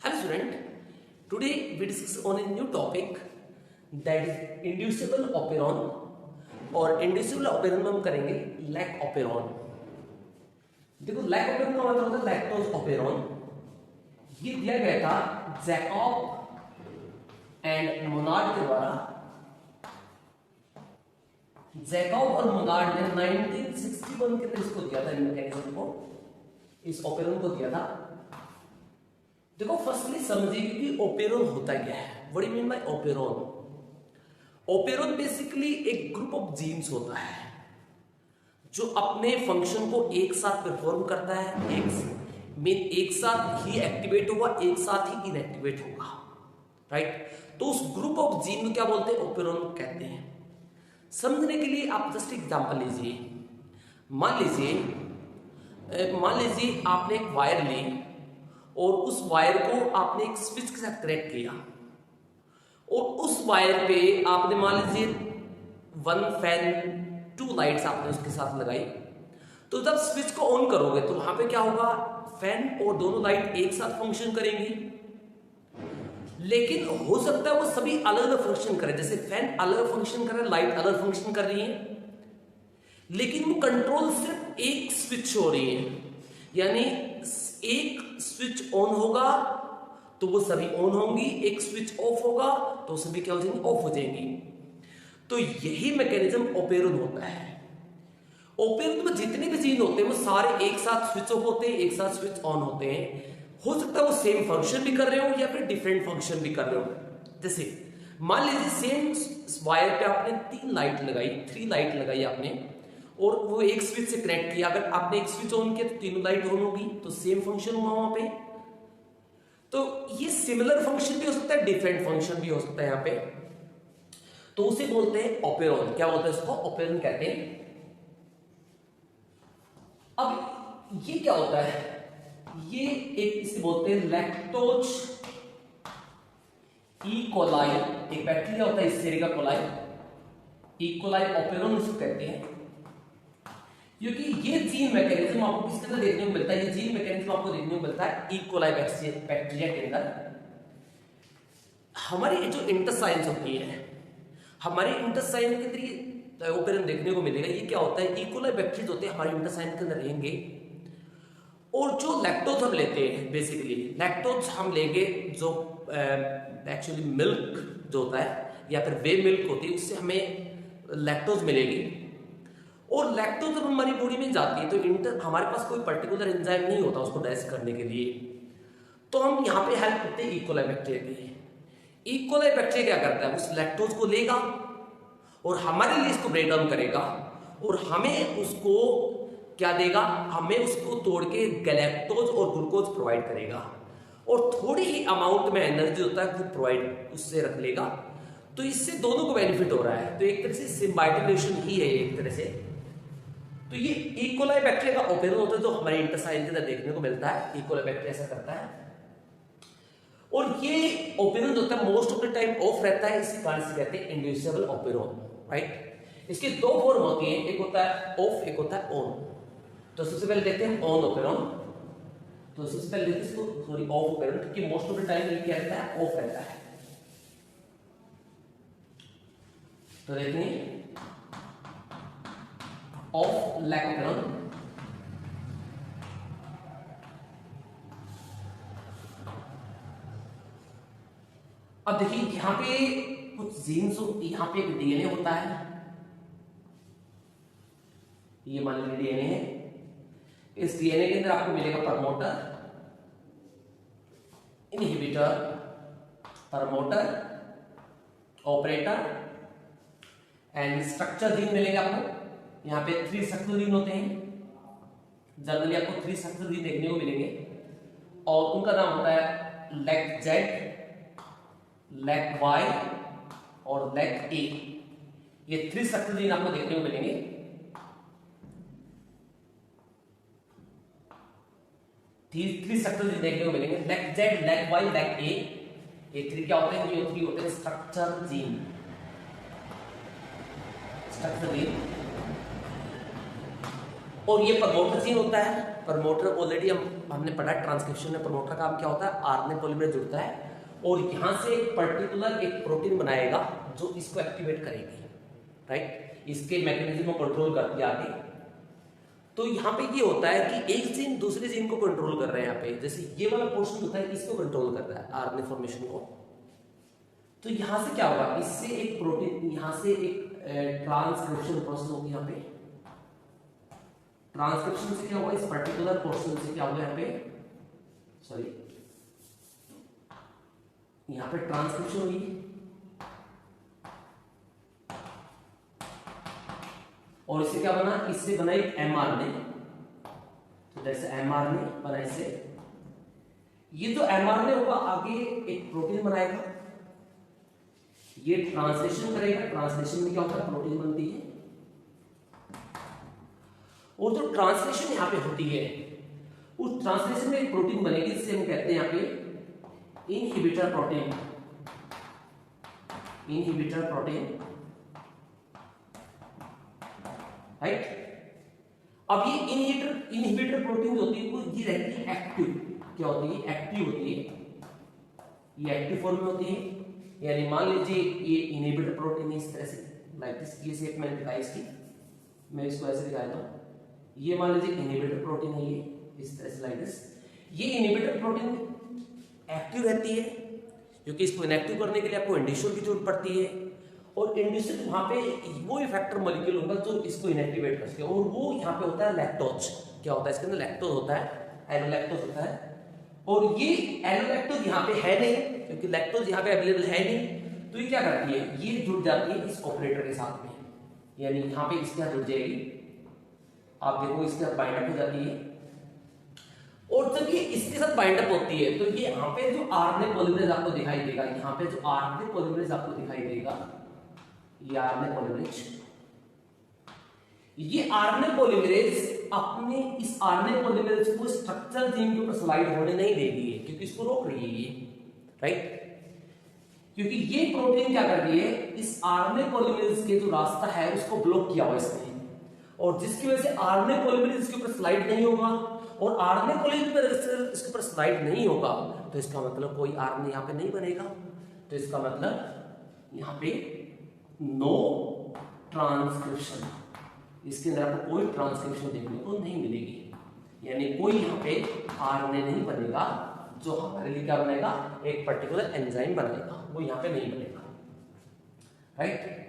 Hello student, today we discuss on a new topic that is inducible operon और inducible operon में हम करेंगे lac operon। देखो lac operon का मतलब होता है लैक्टोज operon। ये दिया गया था जैकब एंड मोनार्ड के द्वारा। जैकब और मोनार्ड ने 1961 के अंदर इसको दिया था, मैकेनिज्म को, इस ओपेरॉन को दिया था। देखो फर्स्टली समझिए कि ओपेरॉन होता क्या है। What do you mean by operon? Operon basically एक ग्रुप ऑफ जीन्स होता है जो अपने फंक्शन को एक साथ परफॉर्म करता है, एक साथ ही एक्टिवेट होगा, एक साथ ही इनएक्टिवेट होगा, राइट। तो उस ग्रुप ऑफ जीन को क्या बोलते हैं? ओपेरॉन कहते हैं। समझने के लिए आप जस्ट एग्जांपल लीजिए। मान लीजिए आपने एक वायर ली और उस वायर को आपने एक स्विच के साथ कनेक्ट किया और उस वायर पे आपने मान लीजिए 1 फैन 2 लाइट्स आपने उसके साथ लगाई। तो जब स्विच को ऑन करोगे तो वहां पे क्या होगा? फैन और दोनों लाइट एक साथ फंक्शन करेंगी, लेकिन हो सकता है वो सभी अलग अलग फंक्शन करें। जैसे फैन अलग फंक्शन कर रहा है, लाइट अलग फंक्शन कर रही है, लेकिन वो कंट्रोल सिर्फ एक स्विच हो रही है। यानी एक स्विच ऑन होगा तो वो सभी ऑन होंगी, एक स्विच ऑफ होगा तो सभी क्या हो जाएंगी? ऑफ हो जाएंगी। तो यही मैकेनिज्म ओपेरॉन होता है। ओपेरॉन में जितने भी जीन होते हैं वो सारे एक साथ स्विच ऑफ होते हैं, एक साथ स्विच ऑन होते हैं। हो सकता है वो सेम फंक्शन भी कर रहे हो या फिर डिफरेंट फंक्शन भी कर रहे हो। जैसे मान लीजिए सेम वायर पे आपने 3 लाइट लगाई, 3 लाइट लगाई आपने, और वो एक स्विच से कनेक्ट किया। अगर आपने एक स्विच ऑन किया तो तीनों लाइट ऑन होगी, तो सेम फंक्शन हुआ वहां पे। तो ये सिमिलर फंक्शन भी हो सकता है, डिफरेंट फंक्शन भी हो सकता है यहाँ पे। तो उसे बोलते हैं ओपेरॉन। क्या बोलते हैं इसको? ओपेरॉन कहते हैं। अब ये क्या होता है? ये एक इसे बोलते हैं लैक्टोज ई कोलाई। एक बैक्टीरिया होता है एस्चेरिका कोलाई, ई कोलाई ओपेरॉन इसको कहते हैं। क्योंकि ये जीन मैकेनिज्म आपको किसके अंदर देखने को मिलता है? ये जीन मैकेनिज्म आपको देखने को मिलता है ई कोलाई बैक्टीरिया के अंदर। हमारी जो इंटेस्टाइन्स होती है, हमारे इंटेस्टाइन के अंदर ओपेरॉन देखने को मिलेगा। ये क्या होता है? ई कोलाई बैक्टीरिया होते हैं हमारे इंटेस्टाइन के अंदर रहेंगे, और जो लैक्टोज हम लेते हैं, बेसिकली लैक्टोज हम लेंगे जो एक्चुअली मिल्क जो होता है या फिर वे मिल्क होती है, उससे हमें लैक्टोज मिलेगी। और लैक्टोज जब हमारी बॉडी में जाती है तो हमारे पास कोई पर्टिकुलर एंजाइम नहीं होता उसको डाइजेस्ट करने के लिए, तो हम यहाँ पे हेल्प करते हैं ई कोलाई बैक्टीरिया की। ई कोलाई बैक्टीरिया क्या करता है? उस लैक्टोज को लेगा और हमारे लिए इसको ब्रेक डाउन करेगा और हमें उसको क्या देगा? हमें उसको तोड़ के गैलेक्टोज और ग्लूकोज प्रोवाइड करेगा, और थोड़ी ही अमाउंट में एनर्जी होता है वो प्रोवाइड उससे रख लेगा। तो इससे दोनों को बेनिफिट हो रहा है। तो एक तरह से सिम्बायोटिक रिलेशन ही है एक तरह से। तो ये ई कोलाई बैक्टीरिया का ओपेरॉन होता है जो हमारे इंटेस्टाइन के अंदर देखने को मिलता है। ई कोलाई बैक्टीरिया ऐसा करता है, और ये ओपेरॉन होता है most of the time of रहता है, इसी कारण से कहते हैं इंड्यूसिबल ओपेरॉन, राइट। इसके 2 फॉर्म होती हैं, एक होता है ऑफ, एक होता है ऑन। तो सबसे पहले देखते हैं ऑन ओपेरॉन। तो सबसे पहले देखते हैं इसको, सॉरी, ऑफ ओपेरॉन, क्योंकि मोस्ट ऑफ द टाइम ये क्या रहता है? ऑफ रहता है। तो देखिए ऑफ लैक ओपेरॉन। अब देखिए यहां पे कुछ जीन्स, यहां पे एक डीएनए होता है। ये मान लीजिए डीएनए है। इस डीएनए के अंदर आपको मिलेगा promoter, inhibitor, promoter, operator and structure gene मिलेगा आपको। यहाँ पे 3 स्ट्रक्चर जीन होते हैं। जनरली आपको 3 स्ट्रक्चर जीन देखने को मिलेंगे, और उनका नाम होता है लैक जेड, लैक वाई और लैक ए। ये 3 स्ट्रक्चर जीन आपको देखने को मिलेंगे। थ्री स्ट्रक्चर जीन देखने को मिलेंगे, lac Z, lac Y, lac A. ये 3 क्या होते हैं? ये 3 होते हैं स्ट्रक्चर जीन। स्ट्रक्चर जीन और ये प्रमोटर जीन होता है। प्रमोटर ऑलरेडी हमने पढ़ा है ट्रांसक्रिप्शन में, प्रमोटर का काम क्या होता है, आरएनए पॉलीमरेज जुड़ता है और यहाँ से एक पर्टिकुलर एक प्रोटीन बनाएगा जो इसको एक्टिवेट करेगी, राइट, इसके मैकेनिज्म को कंट्रोल करती है आगे। तो यहाँ पे ये होता है कि एक जीन दूसरे जीन को कंट्रोल कर रहे हैं। यहाँ पे जैसे ये वाला पोर्शन होता है इसको कंट्रोल कर रहा है आरएनए फॉर्मेशन को। तो यहाँ से क्या होगा, इससे एक प्रोटीन, यहाँ से एक ट्रांसक्रिप्शन प्रोसेस होगी। यहाँ पे ट्रांसक्रिप्शन से क्या होगा, इस पर्टिकुलर पोर्शन से क्या होगा, यहाँ पे सॉरी यहाँ पे ट्रांसक्रिप्शन होगी और इससे क्या बना, इससे बना एक एमआरएनए। तो जैसे एमआरएनए बना इससे, ये जो एमआरएनए होगा आगे एक प्रोटीन बनाएगा, ये ट्रांसलेशन करेगा। ट्रांसलेशन में क्या होता है, प्रोटीन बनती है। और जो ट्रांसलेशन यहाँ पे होती है, उस ट्रांसलेशन में एक प्रोटीन बनेगी जिसे हम कहते हैं यहाँ पे inhibitor protein. Inhibitor protein, right. अब ये इनहिबिटर प्रोटीन जो होती है वो ये रहती है एक्टिव। क्या होती है, एक्टिव होती है, ये एक्टिव फॉर्म में होती है। यानी मान लीजिए ये इनहिबिटर प्रोटीन इस तरह से, लाइक दिस, ये शेप मैंने दिखाई इसकी, मैं इसको ऐसे दिखाता हूं। ये मान लीजिए इनहिबिटर प्रोटीन है, ये इस तरह से लाइक दिस। ये इनहिबिटर प्रोटीन एक्टिव रहती है क्योंकि इसको इनएक्टिव करने के लिए आपको इंड्यूसर की जरूरत पड़ती है और इंड्यूसर वहां पे वो इफेक्टर मॉलिक्यूल होगा जो इसको इनएक्टिवेट कर सके और वो यहाँ पे होता है लैक्टोज। क्या होता है इसके अंदर, लैक्टोज होता है, एलोलैक्टोज होता है। और ये एलोलैक्टोज यहाँ पे है नहीं क्योंकि लैक्टोज यहाँ पे अवेलेबल है नहीं। तो ये क्या करती है, ये जुड़ जाती है इस ऑपरेटर के साथ में, यानी यहाँ पे इसके साथ जुड़ जाएगी। आप देखो इसके साथ बाइंड अप हो जाती है और जब ये इसके साथ बाइंड अप होती है तो ये यहाँ पे जो आरएनए पॉलीमरेज आपको दिखाई देगा, यहाँ पे जो आरएनए पॉलीमरेज आपको दिखाई देगा, ये आरएनए पॉलीमरेज, ये आरएनए पॉलीमरेज अपने इस आरएनए पॉलीमरेज को स्ट्रक्चर जीन के ऊपर स्लाइड होने नहीं देती है क्योंकि इसको रोक रही है ये, राइट। क्योंकि ये प्रोटीन क्या कर रही है, इस आरएनए पॉलीमरेज के जो रास्ता है उसको ब्लॉक किया हुआ इसने, और जिसकी वजह से आरएनए पॉलीमरेज इसके ऊपर स्लाइड नहीं होगा। और आरएनए पॉलीमरेज इसके ऊपर स्लाइड नहीं होगा तो इसका मतलब कोई आरएनए यहाँ पे नहीं बनेगा। तो इसका मतलब यहाँ पे नो ट्रांसक्रिप्शन, इसके अंदर आपको कोई ट्रांसक्रिप्शन देखने को नहीं मिलेगी, यानी कोई यहाँ पे आरएनए नहीं बनेगा जो हमारे लिए क्या बनेगा, एक पर्टिकुलर एंजाइम बनाएगा, वो यहाँ पे नहीं बनेगा, राइट।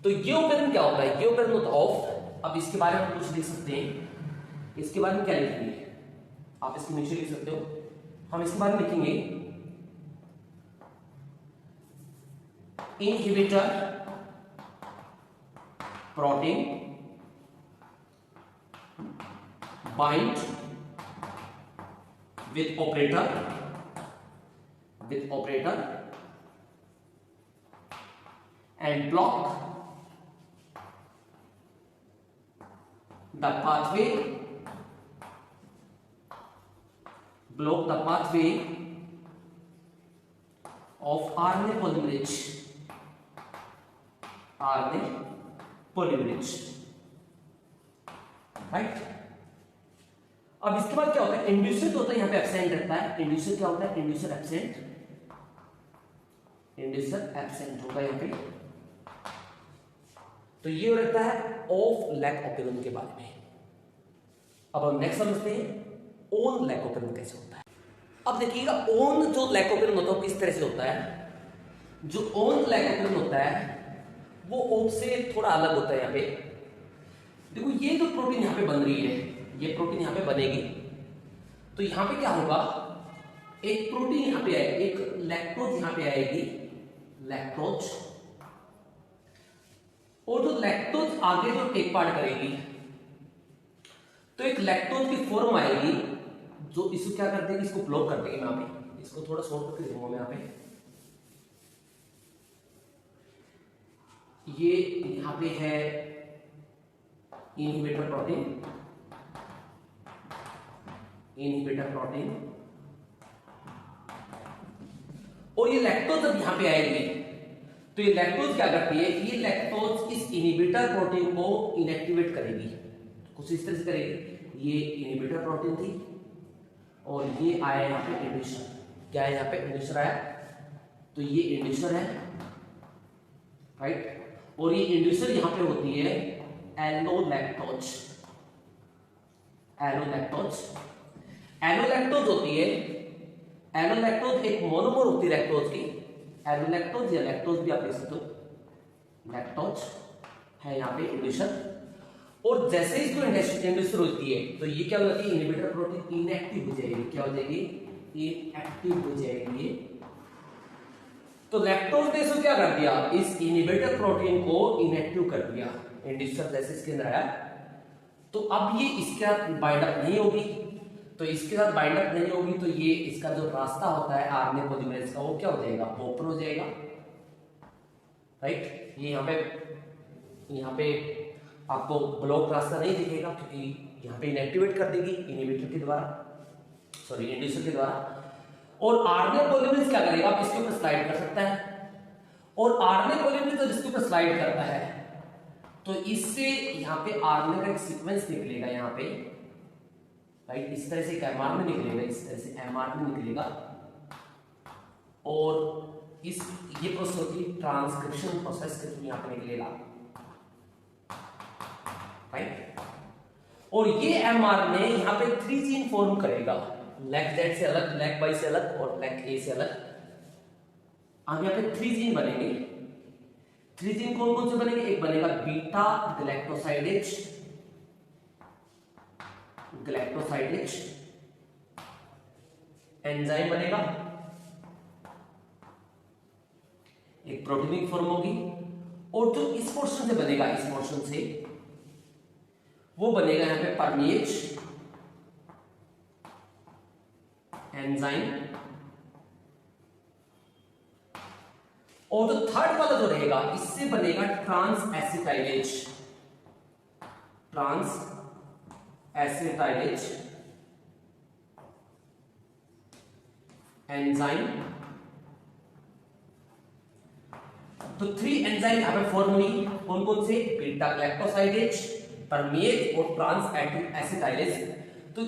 तो ये ऑपरेशन क्या होता है, ये ऑपरेशन होता है ऑफ। अब इसके बारे में कुछ लिख सकते हैं, इसके बारे में क्या लिखेंगे, आप इसके नीचे लिख सकते हो। हम इसके बारे में लिखेंगे inhibitor protein bind with operator and block the pathway of RNA polymerase, right। अब इसके बाद क्या होता है, इंड्यूसर जो होता है यहाँ पे एब्सेंट रहता है। इंड्यूसर क्या होता है, इंड्यूसर एब्सेंट होता है यहाँ पे। तो ये रहता है ऑफ लैक ऑपरेशन के बारे में। अब हम नेक्स्ट समझते हैं ऑन लैक ऑपरेशन कैसे होता है। अब देखिएगा ऑन जो लैक ऑपरेशन होता है किस तरह से होता है। जो ऑन लैक ऑपरेशन होता है वो ऑफ से थोड़ा अलग होता है। यहाँ पे देखो ये जो प्रोटीन यहाँ पे बन रही है, ये प्रोटीन यहाँ पे बनेगी, तो यहाँ पे क्या होगा, एक प्रोटीन यहाँ पे आएगी, एक लैक्टोज यहाँ पे आएगी, लैक्टोज, और जो लैक्टोज आगे जो टेक पार्ट करेगी तो एक लैक्टोज की फॉर्म आएगी जो इसको क्या कर देगी, इसको ब्लॉक कर देगी। यहाँ पे इसको थोड़ा शॉर्ट करके दूंगा मैं। यहाँ पे ये यहाँ पे है इनहिबिटर प्रोटीन, और ये लैक्टोज जब यहां पे आएगी तो ये लैक्टोज क्या करती है, ये लैक्टोज इस इनहिबिटर प्रोटीन को इनएक्टिवेट करेगी। कुछ इस तरह से करेगी। ये इनहिबिटर प्रोटीन थी और ये आया यहाँ पे इंड्यूसर। क्या है यहाँ पे? इंड्यूसर आया, तो ये इंड्यूसर है, राइट। और ये इंड्यूसर यहाँ पे होती है एलोलैक्टोज। एलोलैक्टोज एलोलैक्टोज होती है। एलोलैक्टोज एक मोनोमर होती है लैक्टोज की। एलोलैक्टोज या लैक्टोज भी आप लिख सकते हो। लैक्टोज है यहाँ पे इंड्यूसर, और जैसे ही इसको इंड्यूसर होती है तो ये क्या हो जाती है? इनहिबिटर प्रोटीन इनएक्टिव हो जाएगी। क्या हो जाएगी? इनएक्टिव हो जाएगी। तो लैक्टोज ने इसको क्या कर दिया? इस इनहिबिटर प्रोटीन को इनएक्टिव कर दिया। इंड्यूसर जैसे इसके अंदर आया तो अब ये इसके साथ बाइंड अप नहीं होगी। तो इसके साथ बाइंड अप नहीं होगी तो ये इसका जो रास्ता होता है आरएनए पॉलीमरेज का, वो क्या हो जाएगा? ओपन हो जाएगा, राइट। ये यहाँ पे आपको ब्लॉक रास्ता नहीं दिखेगा क्योंकि यहाँ पे इनएक्टिवेट कर देगी इनहिबिटर के द्वारा, सॉरी इंड्यूसर के द्वारा। और आरएनए पॉलीमरेज क्या करेगा? आप इसके ऊपर स्लाइड कर सकता है, और आरएनए पॉलीमरेज तो जिसके ऊपर स्लाइड करता है तो इससे यहाँ पे आरएनए का एक सीक्वेंस निकलेगा यहाँ पे, राइट। इस तरह से एक एमआरएनए निकलेगा, इस तरह से एमआरएनए निकलेगा, और ये प्रोसेस होती है ट्रांसक्रिप्शन प्रोसेस के थ्रू यहाँ पे निकलेगा, राइट। और ये एमआरएनए यहाँ पे 3 जीन फॉर्म करेगा, लेग जेड से अलग, लेग वाई से अलग और लेग ए से अलग। अब यहाँ पे 3 जीन बनेंगे। 3 जीन कौन कौन से बनेंगे? एक बनेगा बीटा ग्लैक्टोसाइडेज, एंजाइम बनेगा, एक प्रोटीनिक फॉर्म होगी, और जो इस पोर्शन से बनेगा, इस पोर्शन से वो बनेगा यहाँ पे परमेज एंजाइम, और जो थर्ड वाला जो रहेगा इससे बनेगा ट्रांस एसिटाइलेज एंजाइम। तो 3 एंजाइम यहां पे फॉर्म हुई, कौन कौन से? बीटा ग्लैक्टोसाइडेज, परमेज और ट्रांस एसिटाइलेज। तो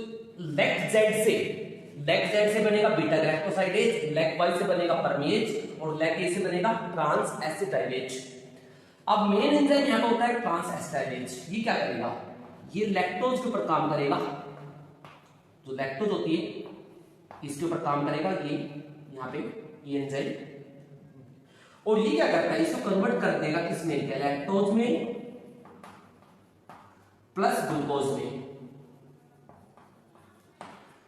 लेग जेड से बनेगा बीटा ग्लैक्टोसाइडेज, लेग वाई से बनेगा परमेज और लेग ए से बनेगा ट्रांस एसिटाइलेज। अब मेन एंजाइम यहां पे होता है ट्रांस एसिटाइलेज। ये क्या करेगा? ये लैक्टोज के ऊपर काम करेगा, जो लैक्टोज होती है इसके ऊपर काम करेगा ये यहाँ पे ये एंजाइम, और ये क्या करता है? इसको कन्वर्ट कर देगा किसमें? लैक्टोज में प्लस ग्लूकोज में।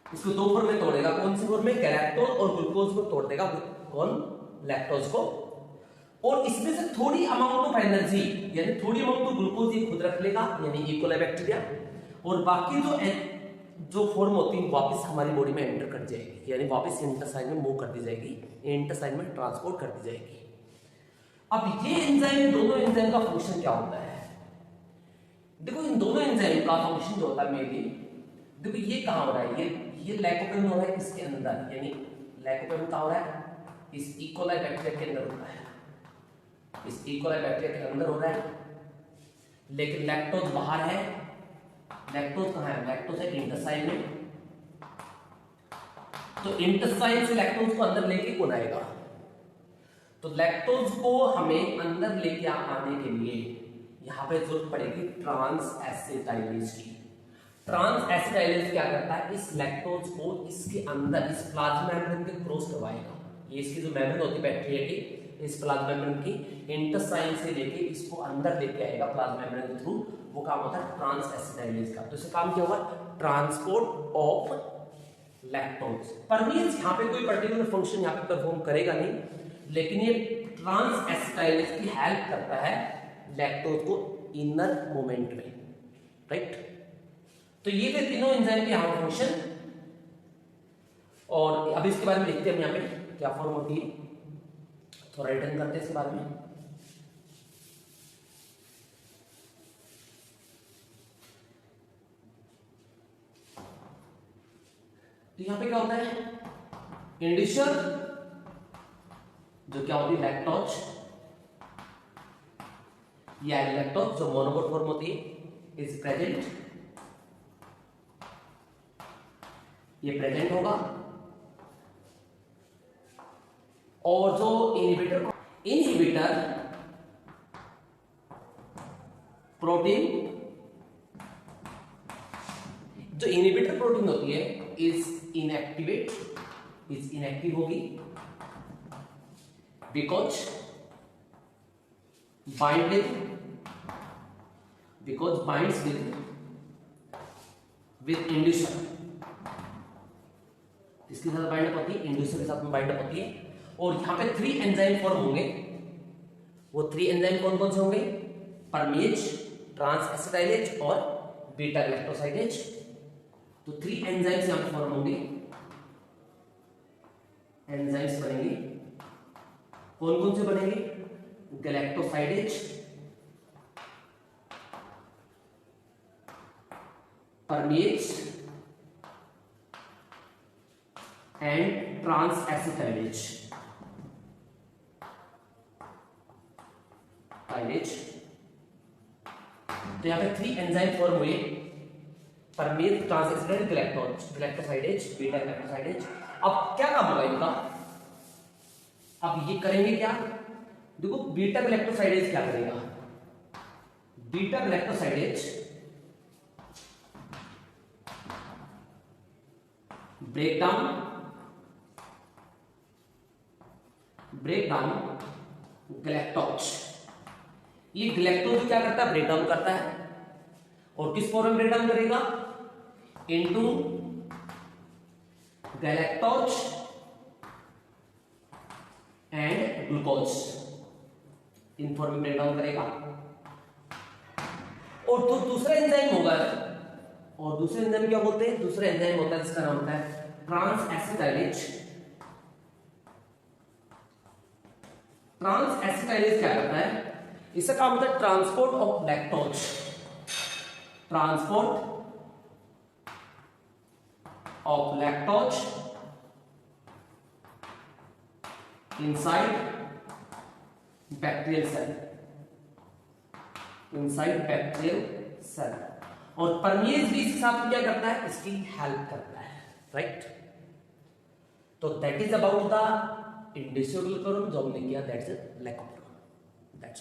इसको 2 फॉर्म में तोड़ेगा। कौन सी फॉर्म में? गैलेक्टोज और ग्लूकोज को तोड़ देगा, कौन? लैक्टोज को। और इसमें से थोड़ी अमाउंट ऑफ एनर्जी यानी थोड़ी अमाउंट ऑफ ग्लूकोज ये खुद रख लेगा, यानी इकोलाई बैक्टीरिया, और बाकी जो फॉर्म होती है वापस हमारी बॉडी में एंटर कर जाएगी, यानी वापस इंटेस्टाइन में मूव कर दी जाएगी, इंटेस्टाइन में ट्रांसपोर्ट कर दी जाएगी। अब ये एंजाइम, दोनों एंजाइम का फंक्शन क्या होता है? देखो इन दोनों एंजाइम का फंक्शन जो होता है मेनली, देखो ये कहां हो रहा है? ये लैकोपेन हो रहा है इसके अंदर, यानी लैकोपेन कहां हो रहा है? इस इकोलाई बैक्टीरिया के अंदर होता है, इस इकोलाई बैक्टीरिया के अंदर हो रहा है, लेकिन लैक्टोज बाहर है। लैक्टोज कहां है? लैक्टोज है इंटेस्टाइन में। तो इंटेस्टाइन से लैक्टोज को अंदर लेके कौन आएगा? तो लैक्टोज को हमें अंदर लेके आने के लिए यहां पे जरूरत पड़ेगी ट्रांस एसिटाइलेज की। ट्रांस एसिटाइलेज क्या करता है? इस लैक्टोज को इसके अंदर इस प्लाज्मा मेम्ब्रेन के क्रॉस करवाएगा। ये इसकी जो मेम्ब्रेन होती है बैक्टीरिया की, इस प्लाज्मा मेम्ब्रेन की इंटेस्टाइन से लेके इसको अंदर लेके आएगा प्लाज्मा मेम्ब्रेन के थ्रू। वो काम होता है ट्रांस एसिटाइलेज का। तो इससे काम क्या होगा? Transport of lactose. परमेज यहाँ पे कोई पर्टिकुलर फंक्शन यहाँ पे परफॉर्म करेगा नहीं, लेकिन ये ट्रांस एसिटाइलेज की हेल्प करता है लैक्टोज को इनर मूवमेंट में, राइट। तो ये थे तीनों एंजाइम के यहाँ फंक्शन, और अब इसके बारे में लिखते हैं हम यहाँ पे क्या फॉर्म होती है, थोड़ा रिटर्न करते हैं इसके बारे में। तो यहां पे क्या होता है? इंड्यूसर जो क्या होती है? लैक्टोज, या लैक्टोज जो मोनोमर फॉर्म होती है इज प्रेजेंट, ये प्रेजेंट होगा, और जो इनहिबिटर प्रोटीन, जो इनहिबिटर प्रोटीन होती है इज इनएक्टिव होगी, बिकॉज बाइंड्स विद इंड्यूसर, इसके साथ बाइंड अप होती है, इंड्यूसर के साथ में बाइंड अप होती है, और यहां पे 3 एंजाइम फॉर्म होंगे। वो 3 एंजाइम कौन कौन से होंगे? परमेज, ट्रांस एसिटाइलेज और बीटा गैलेक्टोसाइडेज। तो 3 एंजाइम्स यहां पे फॉर्म होंगे, एंजाइम्स बनेंगे। कौन कौन से बनेंगे? Galactosidase, permease and trans acetylase. तो यहां पे 3 एंजाइम फॉर्म हुए, permease, trans acetylase, galactosidase, beta galactosidase. अब क्या काम होगा इनका? अब ये करेंगे क्या? देखो बीटा गैलेक्टोसाइडेज क्या करेगा? Beta galactosidase break down galactose. ये गैलेक्टोज क्या करता है? ब्रेक डाउन करता है, और किस फॉर्म में ब्रेक डाउन करेगा? Into galactose and glucose, in form में ब्रेक डाउन करेगा। और तो दूसरा एंजाइम होगा, और दूसरे एंजाइम क्या बोलते हैं? दूसरा एंजाइम होता है जिसका नाम होता है ट्रांस एसिटाइलेज। ट्रांस एसिटाइलेज क्या करता है? इसका काम होता है transport of lactose, inside bacterial cell, और परमेज भी इसके साथ क्या करता है? इसकी हेल्प करता है, राइट। तो दैट इज अबाउट द इंडिसियोग्लिकरोन, जो हमने किया, दैट्स लैकोपेरोन, दैट्स